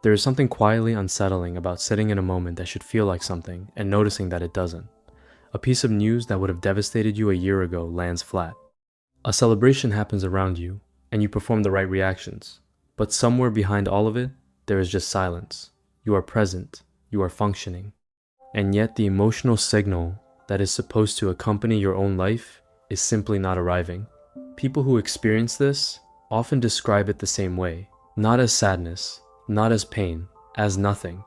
There is something quietly unsettling about sitting in a moment that should feel like something and noticing that it doesn't. A piece of news that would have devastated you a year ago lands flat. A celebration happens around you, and you perform the right reactions. But somewhere behind all of it, there is just silence. You are present, you are functioning. And yet the emotional signal that is supposed to accompany your own life is simply not arriving. People who experience this often describe it the same way. Not as sadness, not as pain, as nothing.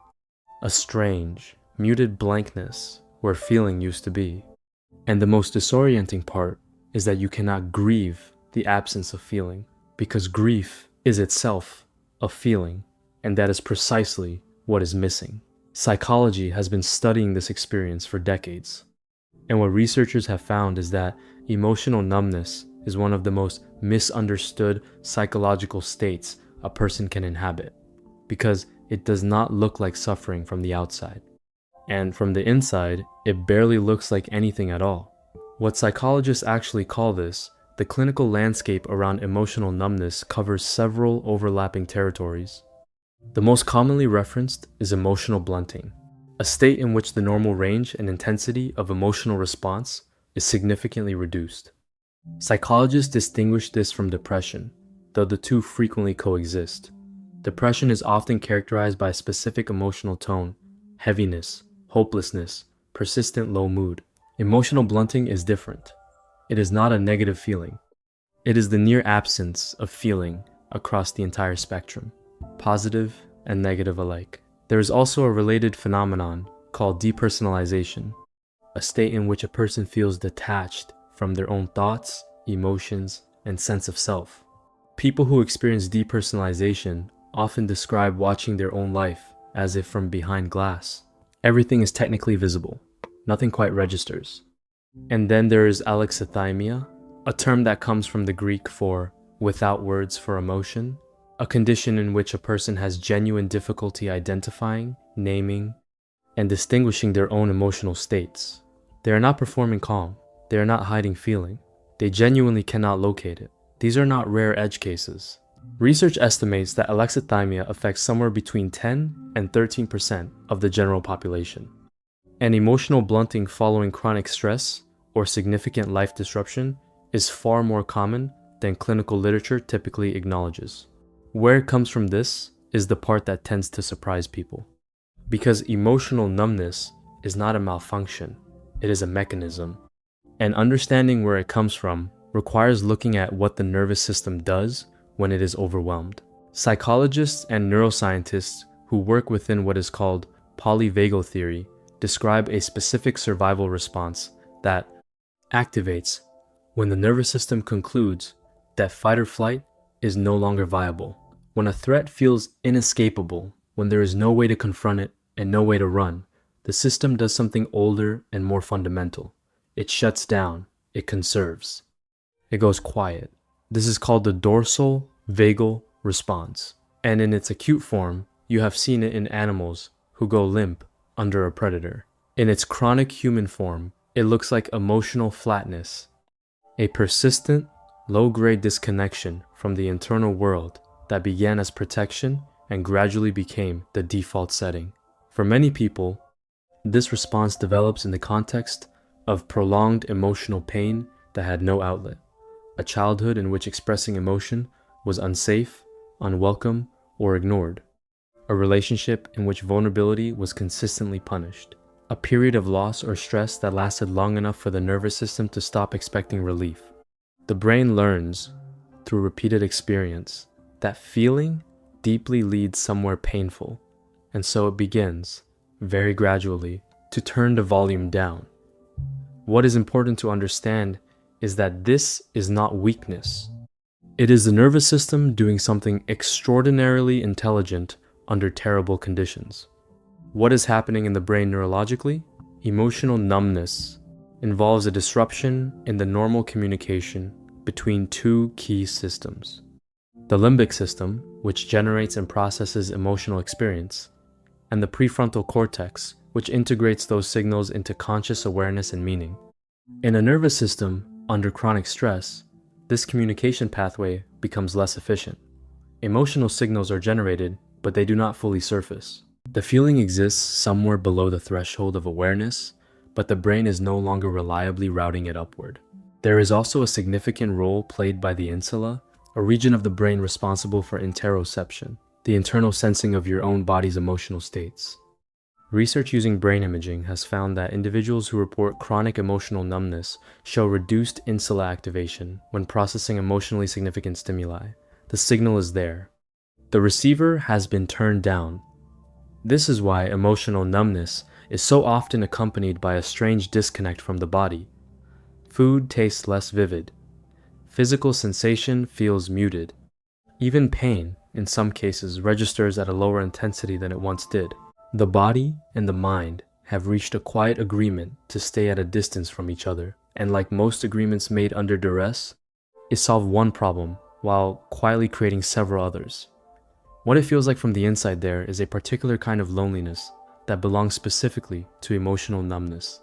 A strange, muted blankness where feeling used to be. And the most disorienting part is that you cannot grieve the absence of feeling, because grief is itself a feeling, and that is precisely what is missing. Psychology has been studying this experience for decades, and what researchers have found is that emotional numbness is one of the most misunderstood psychological states a person can inhabit, because it does not look like suffering from the outside. And from the inside, it barely looks like anything at all. What psychologists actually call this, the clinical landscape around emotional numbness, covers several overlapping territories. The most commonly referenced is emotional blunting, a state in which the normal range and intensity of emotional response is significantly reduced. Psychologists distinguish this from depression, though the two frequently coexist. Depression is often characterized by a specific emotional tone, heaviness, hopelessness, persistent low mood. Emotional blunting is different. It is not a negative feeling. It is the near absence of feeling across the entire spectrum, positive and negative alike. There is also a related phenomenon called depersonalization, a state in which a person feels detached from their own thoughts, emotions, and sense of self. People who experience depersonalization often describe watching their own life as if from behind glass. Everything is technically visible. Nothing quite registers. And then there is alexithymia, a term that comes from the Greek for without words for emotion, a condition in which a person has genuine difficulty identifying, naming, and distinguishing their own emotional states. They are not performing calm. They are not hiding feeling. They genuinely cannot locate it. These are not rare edge cases. Research estimates that alexithymia affects somewhere between 10 and 13% of the general population. And emotional blunting following chronic stress or significant life disruption is far more common than clinical literature typically acknowledges. Where it comes from this is the part that tends to surprise people. Because emotional numbness is not a malfunction, it is a mechanism. And understanding where it comes from requires looking at what the nervous system does when it is overwhelmed. Psychologists and neuroscientists who work within what is called polyvagal theory describe a specific survival response that activates when the nervous system concludes that fight or flight is no longer viable. When a threat feels inescapable, when there is no way to confront it and no way to run, the system does something older and more fundamental. It shuts down, it conserves. It goes quiet. This is called the dorsal vagal response. And in its acute form, you have seen it in animals who go limp under a predator. In its chronic human form, it looks like emotional flatness, a persistent, low-grade disconnection from the internal world that began as protection and gradually became the default setting. For many people, this response develops in the context of prolonged emotional pain that had no outlet, a childhood in which expressing emotion was unsafe, unwelcome, or ignored, a relationship in which vulnerability was consistently punished, a period of loss or stress that lasted long enough for the nervous system to stop expecting relief. The brain learns, through repeated experience, that feeling deeply leads somewhere painful, and so it begins, very gradually, to turn the volume down. What is important to understand is that this is not weakness. It is the nervous system doing something extraordinarily intelligent under terrible conditions. What is happening in the brain neurologically? Emotional numbness involves a disruption in the normal communication between two key systems. The limbic system, which generates and processes emotional experience, and the prefrontal cortex, which integrates those signals into conscious awareness and meaning. In a nervous system under chronic stress, this communication pathway becomes less efficient. Emotional signals are generated but they do not fully surface. The feeling exists somewhere below the threshold of awareness, but the brain is no longer reliably routing it upward. There is also a significant role played by the insula, a region of the brain responsible for interoception, the internal sensing of your own body's emotional states. Research using brain imaging has found that individuals who report chronic emotional numbness show reduced insula activation when processing emotionally significant stimuli. The signal is there. The receiver has been turned down. This is why emotional numbness is so often accompanied by a strange disconnect from the body. Food tastes less vivid. Physical sensation feels muted. Even pain, in some cases, registers at a lower intensity than it once did. The body and the mind have reached a quiet agreement to stay at a distance from each other, and like most agreements made under duress, it solved one problem while quietly creating several others. What it feels like from the inside there is a particular kind of loneliness that belongs specifically to emotional numbness.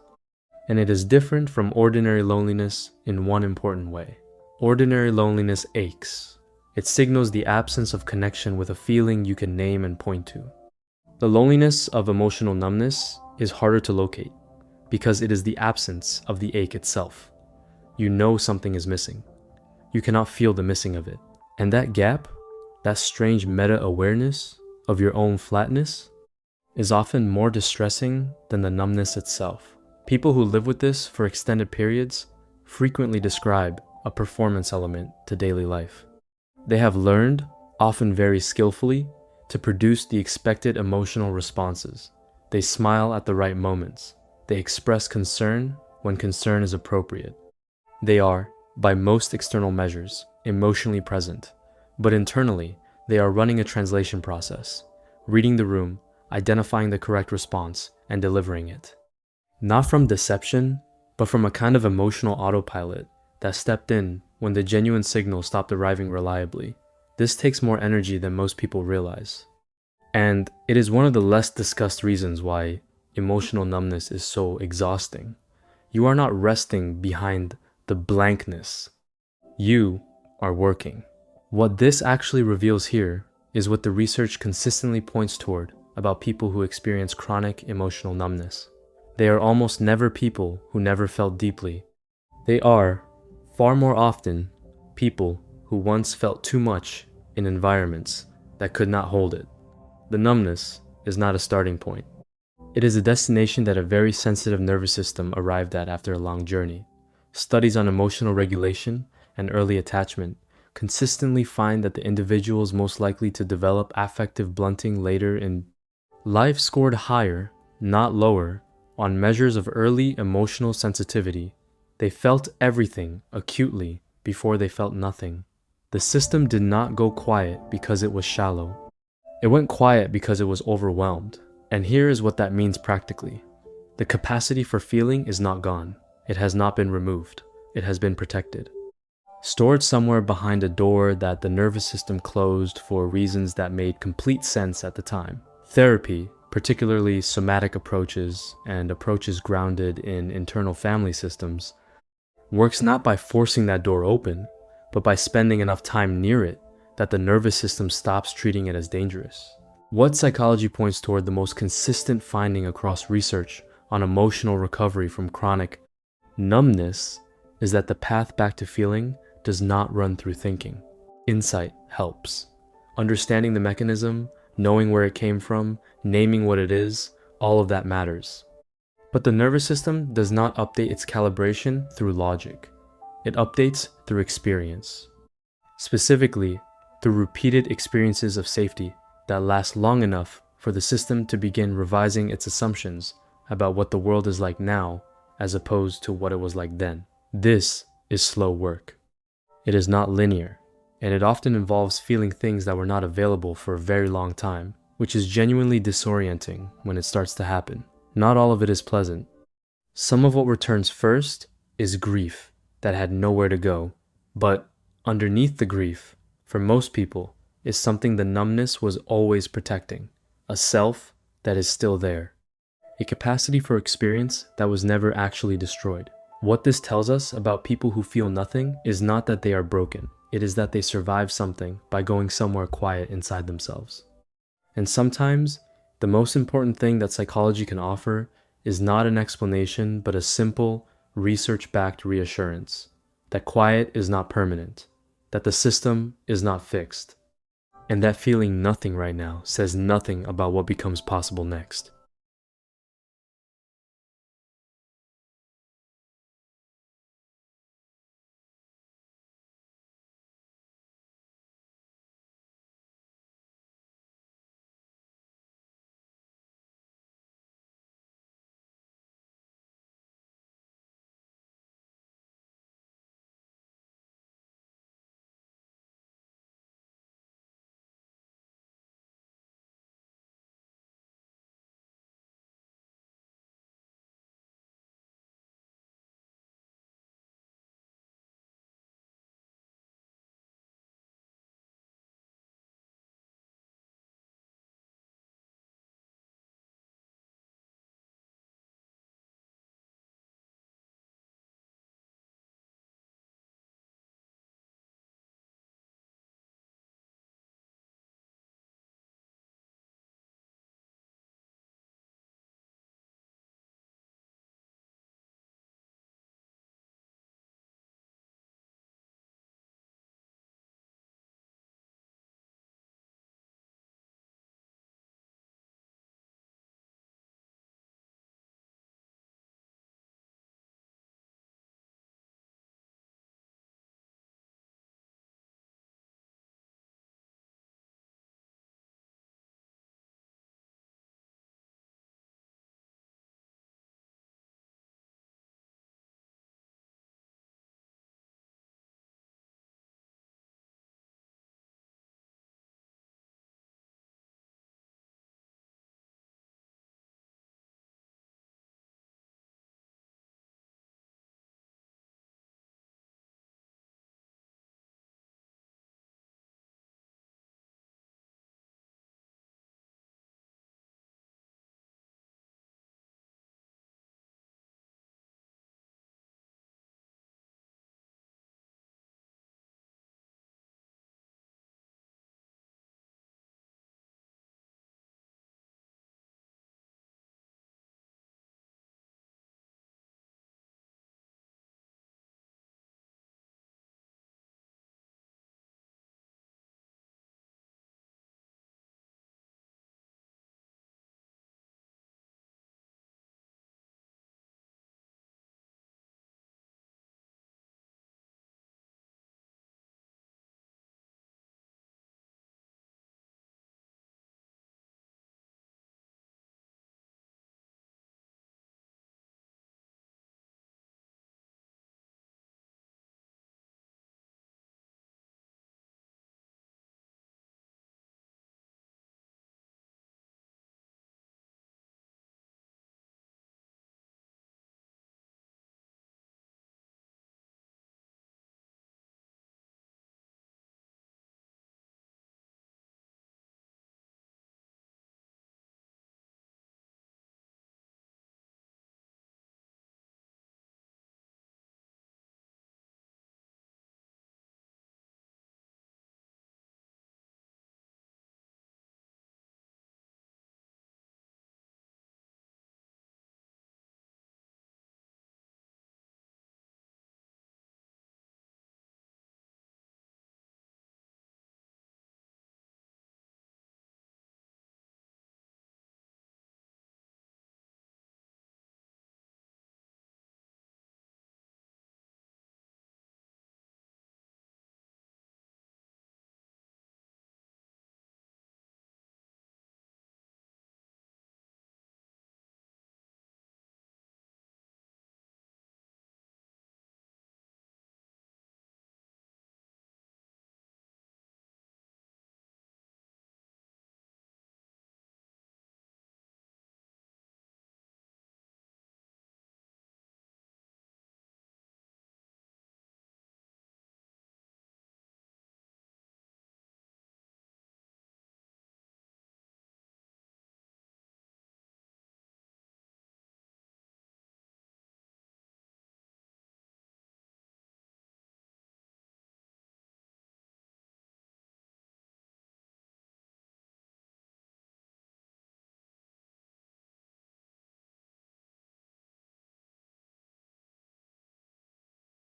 And it is different from ordinary loneliness in one important way. Ordinary loneliness aches. It signals the absence of connection with a feeling you can name and point to. The loneliness of emotional numbness is harder to locate because it is the absence of the ache itself. You know something is missing. You cannot feel the missing of it. And that gap, that strange meta-awareness of your own flatness, is often more distressing than the numbness itself. People who live with this for extended periods frequently describe a performance element to daily life. They have learned, often very skillfully, to produce the expected emotional responses. They smile at the right moments. They express concern when concern is appropriate. They are, by most external measures, emotionally present, but internally, they are running a translation process, reading the room, identifying the correct response, and delivering it. Not from deception, but from a kind of emotional autopilot that stepped in when the genuine signal stopped arriving reliably. This takes more energy than most people realize. And it is one of the less discussed reasons why emotional numbness is so exhausting. You are not resting behind the blankness. You are working. What this actually reveals here is what the research consistently points toward about people who experience chronic emotional numbness. They are almost never people who never felt deeply. They are, far more often, people who once felt too much in environments that could not hold it. The numbness is not a starting point. It is a destination that a very sensitive nervous system arrived at after a long journey. Studies on emotional regulation and early attachment consistently find that the individuals most likely to develop affective blunting later in life scored higher, not lower, on measures of early emotional sensitivity. They felt everything acutely before they felt nothing. The system did not go quiet because it was shallow. It went quiet because it was overwhelmed. And here is what that means practically. The capacity for feeling is not gone. It has not been removed. It has been protected. Stored somewhere behind a door that the nervous system closed for reasons that made complete sense at the time. Therapy, particularly somatic approaches and approaches grounded in internal family systems, works not by forcing that door open, but by spending enough time near it that the nervous system stops treating it as dangerous. What psychology points toward the most consistent finding across research on emotional recovery from chronic numbness is that the path back to feeling does not run through thinking. Insight helps. Understanding the mechanism, knowing where it came from, naming what it is, all of that matters. But the nervous system does not update its calibration through logic. It updates through experience. Specifically, through repeated experiences of safety that last long enough for the system to begin revising its assumptions about what the world is like now as opposed to what it was like then. This is slow work. It is not linear, and it often involves feeling things that were not available for a very long time, which is genuinely disorienting when it starts to happen. Not all of it is pleasant. Some of what returns first is grief that had nowhere to go, but underneath the grief, for most people, is something the numbness was always protecting, a self that is still there, a capacity for experience that was never actually destroyed. What this tells us about people who feel nothing is not that they are broken, it is that they survived something by going somewhere quiet inside themselves. And sometimes, the most important thing that psychology can offer is not an explanation, but a simple, research-backed reassurance that quiet is not permanent, that the system is not fixed, and that feeling nothing right now says nothing about what becomes possible next.